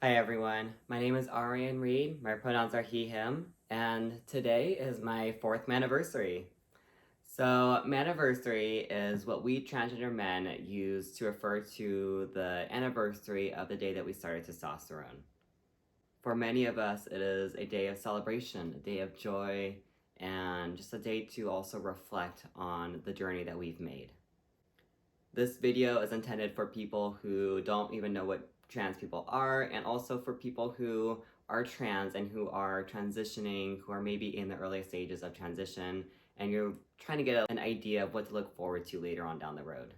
Hi everyone, my name is Arian Reed, my pronouns are he, him, and today is my 4th maniversary. So, maniversary is what we transgender men use to refer to the anniversary of the day that we started testosterone. For many of us, it is a day of celebration, a day of joy, and just a day to also reflect on the journey that we've made. This video is intended for people who don't even know what trans people are, and also for people who are trans and who are transitioning, who are maybe in the early stages of transition, and you're trying to get an idea of what to look forward to later on down the road.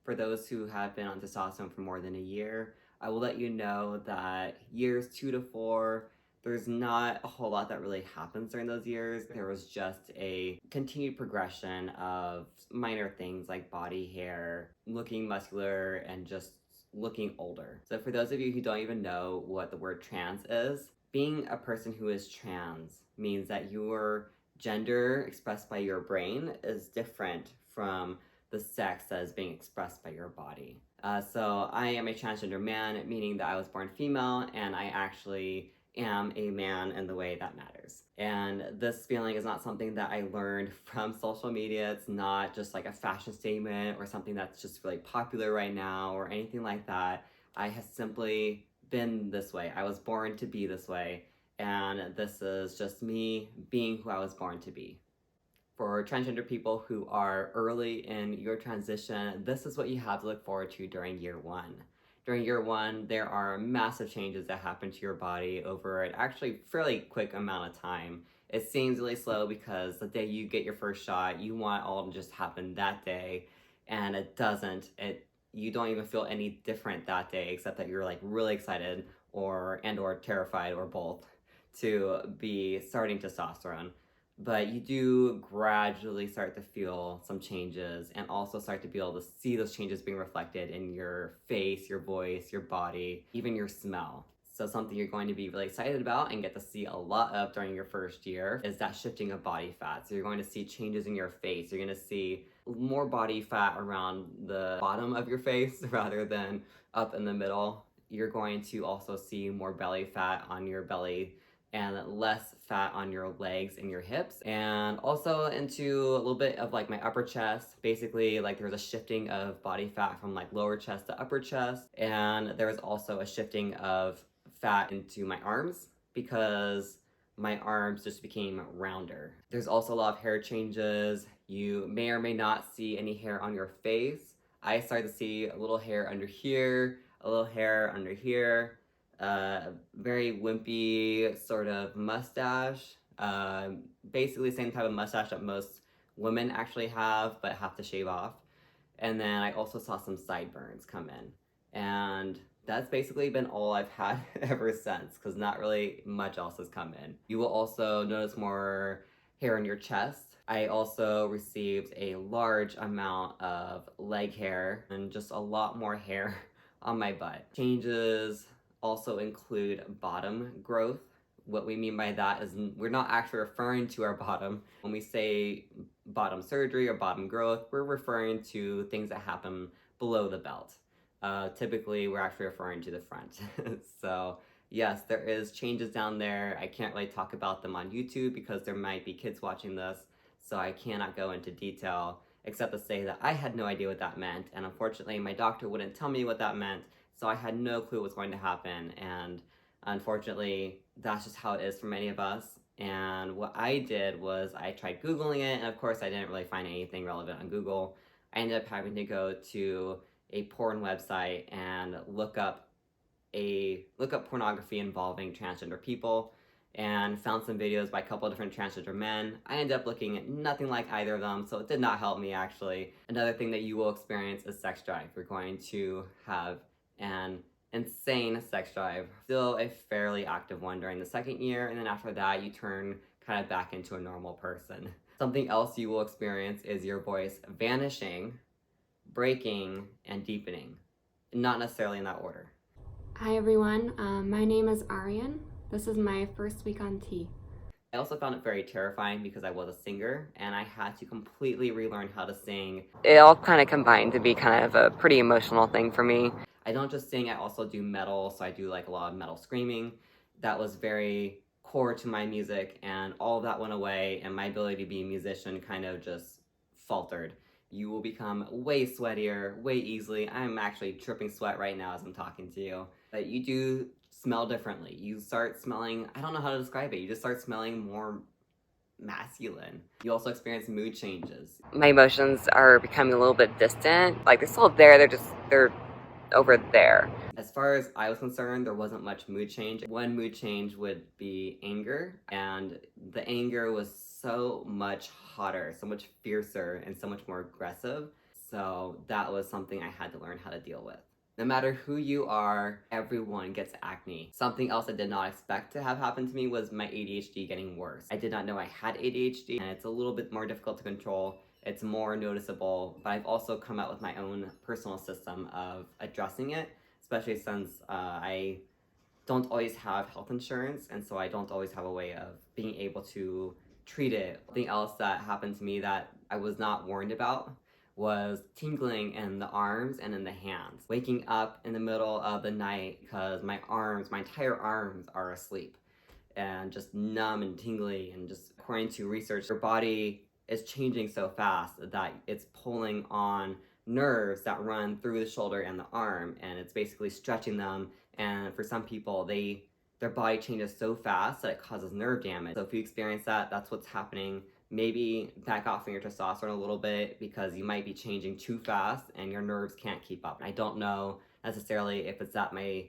For those who have been on testosterone for more than a year, I will let you know that years 2 to 4, there's not a whole lot that really happens during those years. There was just a continued progression of minor things like body hair, looking muscular, and just looking older. So for those of you who don't even know what the word trans is, being a person who is trans means that your gender expressed by your brain is different from the sex that is being expressed by your body. So I am a transgender man, meaning that I was born female, and I actually am a man in the way that matters. And this feeling is not something that I learned from social media. It's not just like a fashion statement or something that's just really popular right now or anything like that. I have simply been this way. I was born to be this way, and this is just me being who I was born to be. For transgender people who are early in your transition, this is what you have to look forward to during year 1. During year 1, there are massive changes that happen to your body over an actually fairly quick amount of time. It seems really slow because the day you get your first shot, you want all to just happen that day, and it doesn't. You don't even feel any different that day, except that you're like really excited or terrified or both to be starting testosterone. But you do gradually start to feel some changes and also start to be able to see those changes being reflected in your face, your voice, your body, even your smell. So something you're going to be really excited about and get to see a lot of during your first year is that shifting of body fat. So you're going to see changes in your face. You're going to see more body fat around the bottom of your face rather than up in the middle. You're going to also see more belly fat on your belly and less fat on your legs and your hips, and also into a little bit of like my upper chest. Basically, like there's a shifting of body fat from like lower chest to upper chest, and there's also a shifting of fat into my arms because my arms just became rounder. There's also a lot of hair changes. You may or may not see any hair on your face. I started to see a little hair under here, a little hair under here, very wimpy sort of mustache. Basically, same type of mustache that most women actually have, but have to shave off. And then I also saw some sideburns come in. And that's basically been all I've had ever since, because not really much else has come in. You will also notice more hair on your chest. I also received a large amount of leg hair and just a lot more hair on my butt. Changes also include bottom growth. What we mean by that is we're not actually referring to our bottom. When we say bottom surgery or bottom growth, we're referring to things that happen below the belt. Typically, we're actually referring to the front. So yes, there is changes down there. I can't really talk about them on YouTube because there might be kids watching this, so I cannot go into detail except to say that I had no idea what that meant, and unfortunately my doctor wouldn't tell me what that meant, so I had no clue what was going to happen, and unfortunately that's just how it is for many of us. And what I did was I tried Googling it, and of course I didn't really find anything relevant on Google. I ended up having to go to a porn website and look up pornography involving transgender people, and found some videos by a couple of different transgender men. I ended up looking at nothing like either of them, so it did not help me actually. Another thing that you will experience is sex drive. You're going to have an insane sex drive, still a fairly active one during the second year, and then after that you turn kind of back into a normal person. Something else you will experience is your voice vanishing, breaking, and deepening. Not necessarily in that order. Hi everyone, my name is Arian. This is my first week on T. I also found it very terrifying because I was a singer and I had to completely relearn how to sing. It all kind of combined to be kind of a pretty emotional thing for me. I don't just sing, I also do metal, so I do like a lot of metal screaming. That was very core to my music, and all of that went away, and my ability to be a musician kind of just faltered. You will become way sweatier, way easily. I'm actually dripping sweat right now as I'm talking to you. But you do smell differently. You start smelling, I don't know how to describe it, you just start smelling more masculine. You also experience mood changes. My emotions are becoming a little bit distant. Like they're still there, they're over there. As far as I was concerned, there wasn't much mood change. One mood change would be anger, and the anger was so much hotter, so much fiercer, and so much more aggressive. So that was something I had to learn how to deal with. No matter who you are, everyone gets acne. Something else I did not expect to have happen to me was my ADHD getting worse. I did not know I had ADHD, and it's a little bit more difficult to control. It's more noticeable, but I've also come out with my own personal system of addressing it, especially since I don't always have health insurance, and so I don't always have a way of being able to treat it. Something else that happened to me that I was not warned about was tingling in the arms and in the hands. Waking up in the middle of the night because my entire arms are asleep and just numb and tingly, and just according to research, your body is changing so fast that it's pulling on nerves that run through the shoulder and the arm, and it's basically stretching them. And for some people, their body changes so fast that it causes nerve damage. So if you experience that, that's what's happening. Maybe back off on your testosterone a little bit, because you might be changing too fast and your nerves can't keep up. I don't know necessarily if it's that my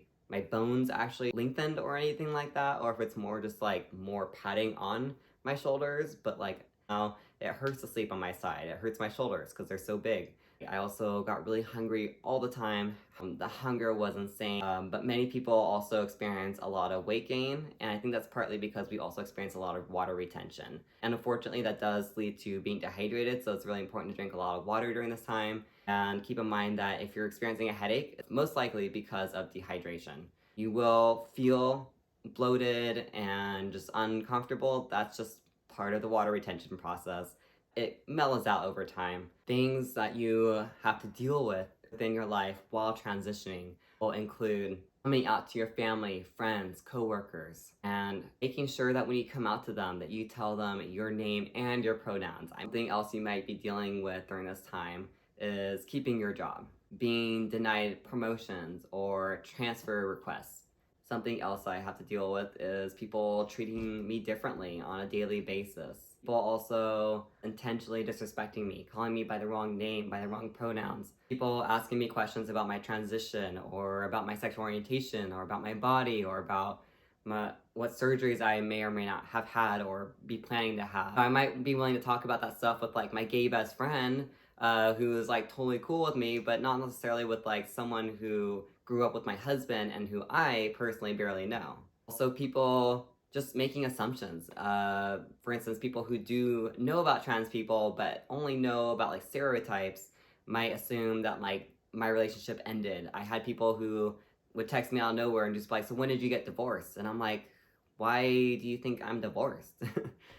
bones actually lengthened or anything like that, or if it's more just like more padding on my shoulders, but like now it hurts to sleep on my side. It hurts my shoulders because they're so big. I also got really hungry all the time. The hunger was insane, but many people also experience a lot of weight gain, and I think that's partly because we also experience a lot of water retention. And unfortunately, that does lead to being dehydrated, so it's really important to drink a lot of water during this time. And keep in mind that if you're experiencing a headache, it's most likely because of dehydration. You will feel bloated and just uncomfortable. That's just part of the water retention process. It mellows out over time. Things that you have to deal with within your life while transitioning will include coming out to your family, friends, coworkers, and making sure that when you come out to them that you tell them your name and your pronouns. Something else you might be dealing with during this time is keeping your job, being denied promotions or transfer requests. Something else I have to deal with is people treating me differently on a daily basis. People also intentionally disrespecting me, calling me by the wrong name, by the wrong pronouns. People asking me questions about my transition, or about my sexual orientation, or about my body, or about what surgeries I may or may not have had or be planning to have. I might be willing to talk about that stuff with like my gay best friend, who is like totally cool with me, but not necessarily with like someone who grew up with my husband and who I personally barely know. Also, people just making assumptions. For instance, people who do know about trans people but only know about like stereotypes might assume that like my relationship ended. I had people who would text me out of nowhere and just be like, "So when did you get divorced?" And I'm like, "Why do you think I'm divorced?"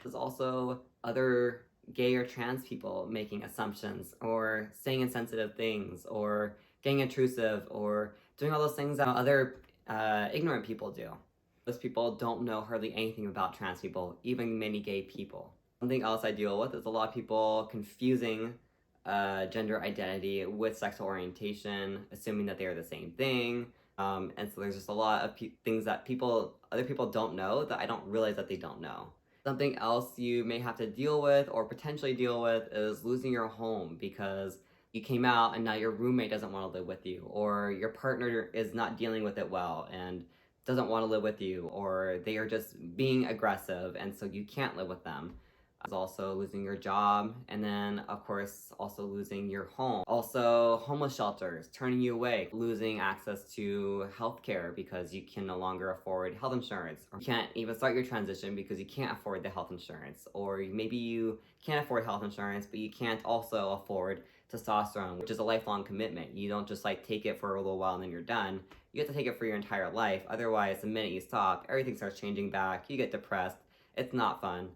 There's also other gay or trans people making assumptions or saying insensitive things or getting intrusive or doing all those things that other ignorant people do. Those people don't know hardly anything about trans people, even many gay people. Something else I deal with is a lot of people confusing gender identity with sexual orientation, assuming that they are the same thing. And so there's just a lot of things that other people don't know that I don't realize that they don't know. Something else you may have to deal with or potentially deal with is losing your home because you came out and now your roommate doesn't want to live with you, or your partner is not dealing with it well and doesn't want to live with you, or they are just being aggressive and so you can't live with them. Also losing your job, and then of course also losing your home. Also homeless shelters turning you away, losing access to healthcare because you can no longer afford health insurance, or you can't even start your transition because you can't afford the health insurance, or maybe you can't afford health insurance but you can't also afford testosterone, which is a lifelong commitment. You don't just like take it for a little while and then you're done. You have to take it for your entire life. Otherwise, the minute you stop, everything starts changing back. You get depressed. It's not fun.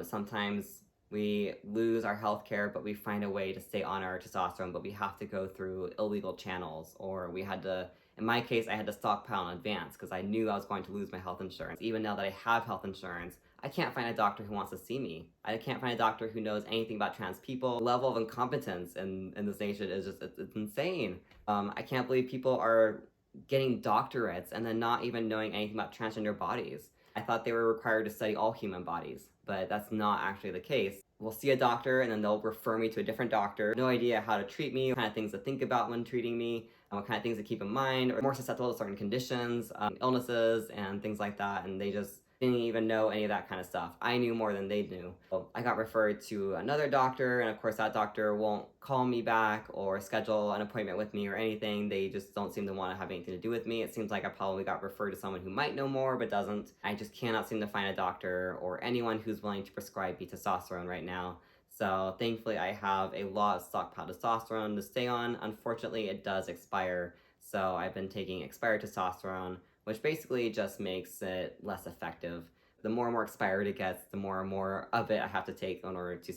Sometimes we lose our health care, but we find a way to stay on our testosterone, but we have to go through illegal channels, or we had to In my case, I had to stockpile in advance because I knew I was going to lose my health insurance. Even now that I have health insurance, I can't find a doctor who wants to see me. I can't find a doctor who knows anything about trans people. The level of incompetence in this nation is just, it's insane. I can't believe people are getting doctorates and then not even knowing anything about transgender bodies. I thought they were required to study all human bodies, but that's not actually the case. We'll see a doctor and then they'll refer me to a different doctor. No idea how to treat me, what kind of things to think about when treating me, and what kind of things to keep in mind, or more susceptible to certain conditions, illnesses, and things like that, and they just didn't even know any of that kind of stuff. I knew more than they knew. So I got referred to another doctor, and of course that doctor won't call me back or schedule an appointment with me or anything. They just don't seem to want to have anything to do with me. It seems like I probably got referred to someone who might know more but doesn't. I just cannot seem to find a doctor or anyone who's willing to prescribe me testosterone right now. So thankfully I have a lot of stockpiled testosterone to stay on. Unfortunately, it does expire. So I've been taking expired testosterone, which basically just makes it less effective. The more and more expired it gets, the more and more of it I have to take in order to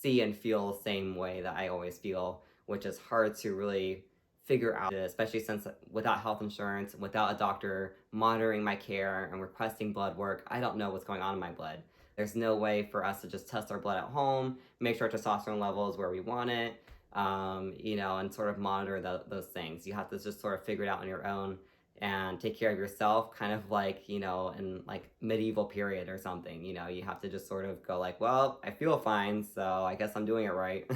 see and feel the same way that I always feel, which is hard to really figure out, especially since without health insurance, without a doctor monitoring my care and requesting blood work, I don't know what's going on in my blood. There's no way for us to just test our blood at home, make sure our testosterone level is where we want it, and sort of monitor those things. You have to just sort of figure it out on your own and take care of yourself, kind of like, in like medieval period or something. You have to just sort of go like, well, I feel fine, so I guess I'm doing it right.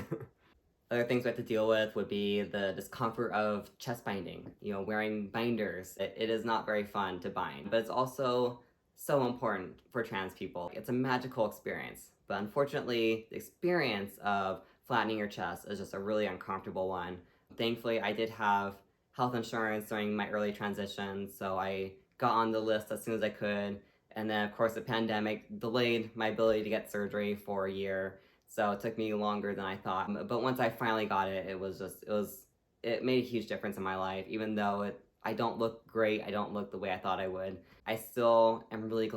Other things we have to deal with would be the discomfort of chest binding, wearing binders. It is not very fun to bind, but it's also so important for trans people. It's a magical experience, but unfortunately, the experience of flattening your chest is just a really uncomfortable one. Thankfully, I did have health insurance during my early transition, so I got on the list as soon as I could. And then, of course, the pandemic delayed my ability to get surgery for a year. So it took me longer than I thought. But once I finally got it, it made a huge difference in my life. Even though I don't look great, I don't look the way I thought I would. I still am really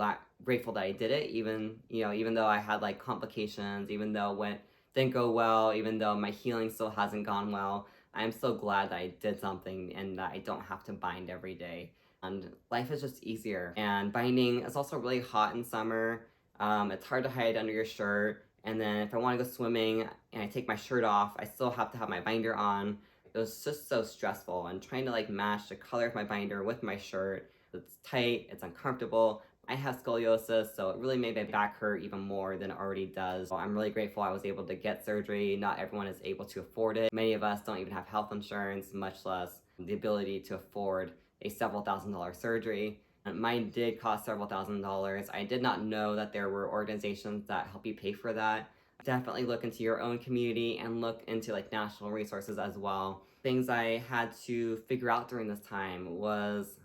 grateful that I did it. Even though I had like complications, even though it didn't go well, even though my healing still hasn't gone well, I'm so glad that I did something and that I don't have to bind every day. And life is just easier. And binding is also really hot in summer. It's hard to hide under your shirt. And then if I want to go swimming and I take my shirt off, I still have to have my binder on. It was just so stressful, and trying to like match the color of my binder with my shirt. It's tight, it's uncomfortable. I have scoliosis, so it really made my back hurt even more than it already does. So I'm really grateful I was able to get surgery. Not everyone is able to afford it. Many of us don't even have health insurance, much less the ability to afford a several $1,000 surgery. Mine did cost several $1,000s. I did not know that there were organizations that help you pay for that. Definitely look into your own community and look into like national resources as well. Things I had to figure out during this time was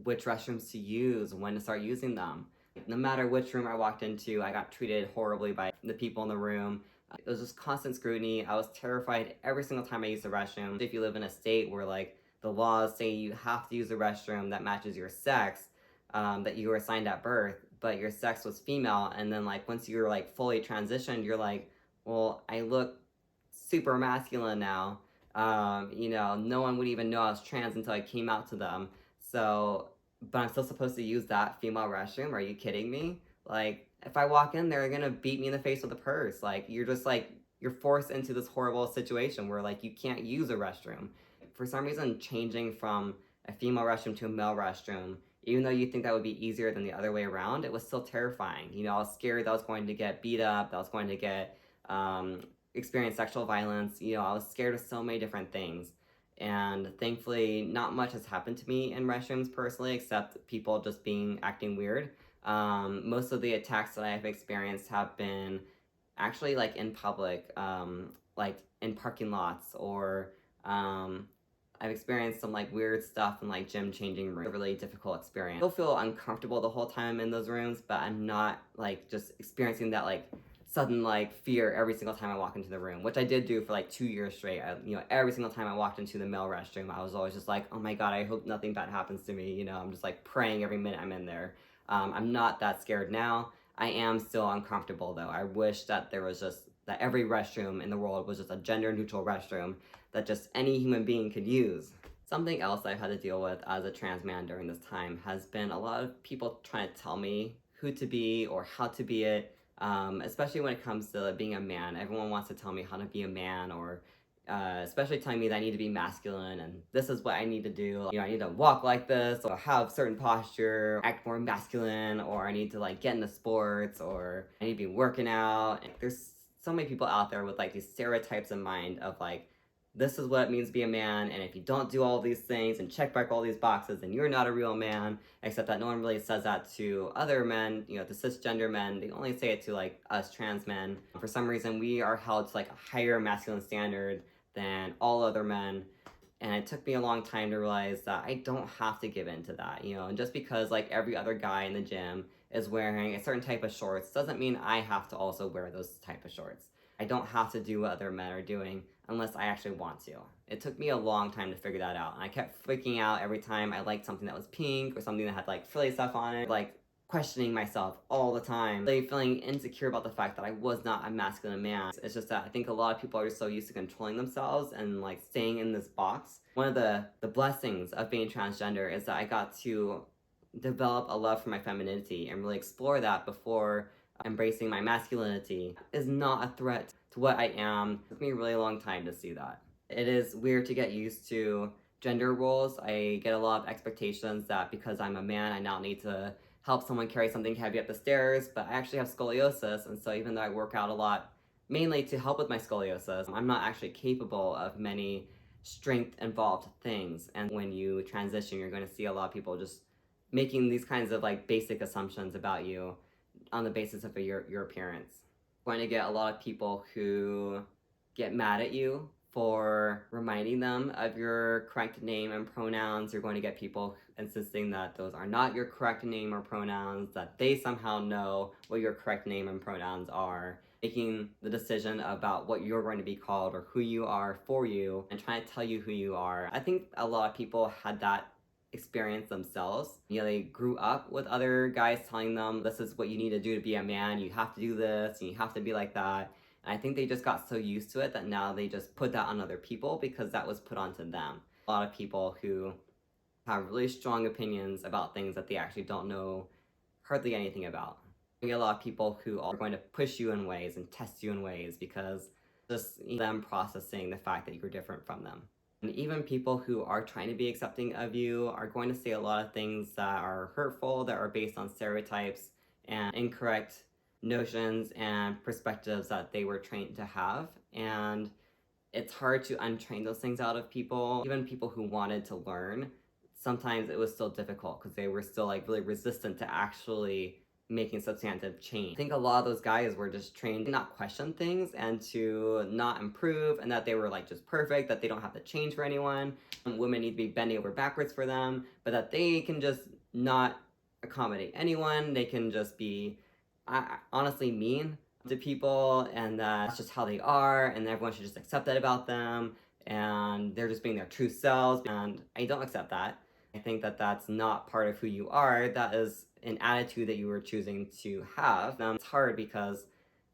which restrooms to use, when to start using them. No matter which room I walked into, I got treated horribly by the people in the room. It was just constant scrutiny. I was terrified every single time I used the restroom. If you live in a state where like the laws say you have to use a restroom that matches your sex, that you were assigned at birth, but your sex was female, and then like once you're like fully transitioned, you're like, well, I look super masculine now. No one would even know I was trans until I came out to them. So, but I'm still supposed to use that female restroom? Are you kidding me? Like, if I walk in, they're gonna beat me in the face with a purse. Like, you're forced into this horrible situation where like you can't use a restroom. For some reason, changing from a female restroom to a male restroom, even though you think that would be easier than the other way around, it was still terrifying. I was scared that I was going to get beat up, that I was going to get experience sexual violence. I was scared of so many different things. And thankfully, not much has happened to me in restrooms personally, except people just acting weird. Most of the attacks that I have experienced have been actually like in public, like in parking lots, or I've experienced some like weird stuff in like gym changing rooms. A really difficult experience. I still feel uncomfortable the whole time I'm in those rooms, but I'm not like just experiencing that like sudden like fear every single time I walk into the room, which I did do for like 2 years straight. Every single time I walked into the male restroom, I was always just like, oh my god, I hope nothing bad happens to me. I'm just like praying every minute I'm in there. I'm not that scared now. I am still uncomfortable though. I wish that that every restroom in the world was just a gender neutral restroom that just any human being could use. Something else I've had to deal with as a trans man during this time has been a lot of people trying to tell me who to be or how to be it, especially when it comes to being a man. Everyone wants to tell me how to be a man, or especially telling me that I need to be masculine and this is what I need to do. I need to walk like this, or have certain posture, act more masculine, or I need to get into sports, or I need to be working out. And there's so many people out there with these stereotypes in mind of this is what it means to be a man, and if you don't do all these things and check back all these boxes, then you're not a real man. Except that no one really says that to other men, the cisgender men. They only say it to us trans men. For some reason, we are held to a higher masculine standard than all other men. And it took me a long time to realize that I don't have to give in to that, and just because every other guy in the gym is wearing a certain type of shorts doesn't mean I have to also wear those type of shorts. I don't have to do what other men are doing unless I actually want to. It took me a long time to figure that out, and I kept freaking out every time I liked something that was pink or something that had frilly stuff on it, questioning myself all the time, feeling insecure about the fact that I was not a masculine man. It's just that I think a lot of people are just so used to controlling themselves and staying in this box. One of the blessings of being transgender is that I got to develop a love for my femininity and really explore that before embracing my masculinity. Is not a threat to what I am. It took me a really long time to see that. It is weird to get used to gender roles. I get a lot of expectations that because I'm a man, I now need to help someone carry something heavy up the stairs, but I actually have scoliosis, and so even though I work out a lot, mainly to help with my scoliosis, I'm not actually capable of many strength-involved things. And when you transition, you're going to see a lot of people just making these kinds of basic assumptions about you on the basis of your appearance. You're going to get a lot of people who get mad at you for reminding them of your correct name and pronouns. You're going to get people insisting that those are not your correct name or pronouns, that they somehow know what your correct name and pronouns are, making the decision about what you're going to be called or who you are for you, and trying to tell you who you are. I think a lot of people had that experience themselves. They grew up with other guys telling them, this is what you need to do to be a man, you have to do this, and you have to be like that. And I think they just got so used to it that now they just put that on other people because that was put onto them. A lot of people who have really strong opinions about things that they actually don't know hardly anything about. You get a lot of people who are going to push you in ways and test you in ways because just them processing the fact that you're different from them. And even people who are trying to be accepting of you are going to say a lot of things that are hurtful, that are based on stereotypes and incorrect notions and perspectives that they were trained to have. And it's hard to untrain those things out of people. Even people who wanted to learn, sometimes it was still difficult because they were still really resistant to actually making substantive change. I think a lot of those guys were just trained to not question things and to not improve, and that they were just perfect, that they don't have to change for anyone. Women need to be bending over backwards for them, but that they can just not accommodate anyone. They can just be honestly mean to people, and that's just how they are, and everyone should just accept that about them, and they're just being their true selves. And I don't accept that. I think that that's not part of who you are. That is an attitude that you were choosing to have. It's hard because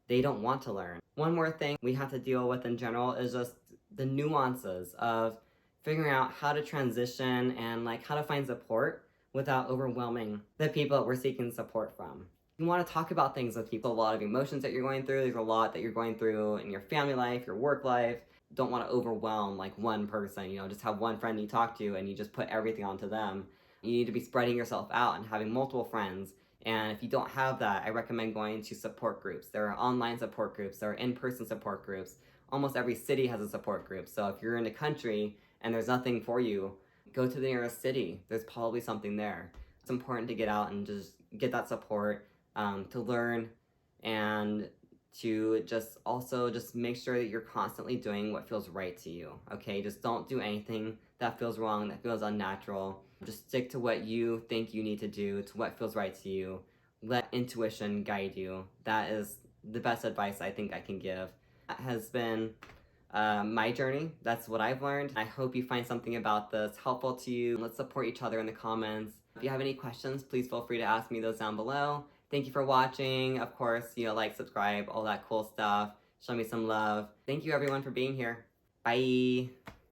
they don't want to learn. One more thing we have to deal with in general is just the nuances of figuring out how to transition and how to find support without overwhelming the people that we're seeking support from. You want to talk about things with people, a lot of emotions that you're going through. There's a lot that you're going through in your family life, your work life. Don't want to overwhelm one person, just have one friend you talk to and you just put everything onto them. You need to be spreading yourself out and having multiple friends. And if you don't have that, I recommend going to support groups. There are online support groups, there are in-person support groups. Almost every city has a support group. So if you're in a country and there's nothing for you, go to the nearest city. There's probably something there. It's important to get out and just get that support, to learn, and to just make sure that you're constantly doing what feels right to you, okay? Just don't do anything that feels wrong, that feels unnatural. Just stick to what you think you need to do, to what feels right to you. Let intuition guide you. That is the best advice I think I can give. That has been my journey. That's what I've learned. I hope you find something about this helpful to you. Let's support each other in the comments. If you have any questions, please feel free to ask me those down below. Thank you for watching. Of course, subscribe, all that cool stuff. Show me some love. Thank you everyone for being here. Bye.